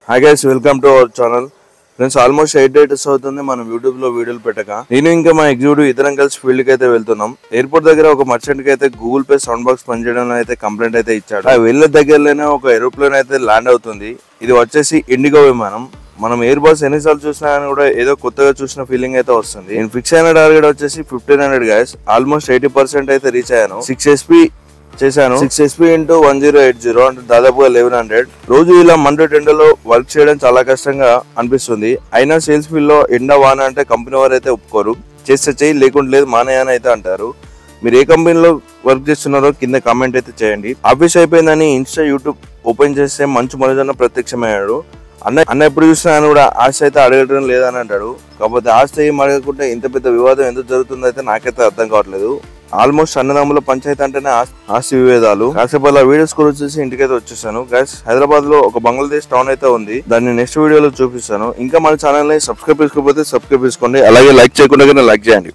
Hi guys, welcome to our channel. Friends, almost 8 days అవుతుంది మనం YouTube లో వీడియోలు పెట్టక. నేను ఇంకా మా ఎగ్జిక్యూటివ్ ఇద్దరం కలిసి ఫీల్డ్ కి అయితే వెళ్తున్నాం. ఎయిర్పోర్ట్ దగ్గర ఒక మర్చెంట్ కి అయితే గూగుల్ పే సౌండ్ బాక్స్ పనిచేయడం అయితే కంప్లైంట్ అయితే ఇచ్చాడు. ఆ వెళ్ళే దగ్గరలోనే ఒక ఏరోప్లేన్ అయితే ల్యాండ్ అవుతుంది. ఇది వచ్చేసి ఇండిగో విమానం. మనం ఎయిర్ బస్ ఎన్నిసార్లు చూసినా కానీ కూడా ఏదో కొత్తగా చూసిన ఫీలింగ్ అయితే వస్తుంది. నేను ఫిక్స్ అయిన టార్గెట్ వచ్చేసి 1500 గైస్. ఆల్మోస్ట్ 80% అయితే రీచ్ అయ్యాను. 6 SP చేశాను. 6 SP into 1080 అంటే దాదాపుగా 1100. రోజు ఇలా మండే ఎండలో వర్క్ చేయడం చాలా కష్టంగా అనిపిస్తుంది. అయినా సేల్స్ ఫీల్డ్ లో ఎండ వాన అంటే కంపెనీ వారు అయితే ఒప్పుకోరు. చేస్తే చేయి, లేకుంటే లేదు మానేయని అయితే అంటారు. మీరు ఏ కంపెనీలో వర్క్ చేస్తున్నారో కింద కామెంట్ అయితే చేయండి. ఆఫీస్ అయిపోయిందని ఇన్స్టా యూట్యూబ్ ఓపెన్ చేస్తే మంచు మనోజన్న ప్రత్యక్షమయ్యాడు. అన్న ఎప్పుడు చూసినా ఆయన కూడా ఆస్తి అయితే అడగటం లేదని అంటాడు. కాకపోతే ఆస్తి ఏం అడగకుంటే ఇంత పెద్ద వివాదం ఎందుకు జరుగుతుందో అయితే నాకైతే అర్థం కావట్లేదు. ఆల్మోస్ట్ అన్నదమ్ముల పంచాయతీ అంటేనే ఆస్తి విభేదాలు. కాసేపు అలా వీడియోస్ కూడా వచ్చేసి ఇంటికైతే వచ్చేసాను. గైస్, హైదరాబాద్ లో ఒక బంగ్లాదేశ్ టౌన్ అయితే ఉంది. దాన్ని నెక్స్ట్ వీడియోలో చూపిస్తాను. ఇంకా మన ఛానల్ ని సబ్స్క్రైబ్ చేసుకోకపోతే సబ్స్క్రైబ్ చేసుకోండి. అలాగే లైక్ చేయకుండా లైక్ చేయండి.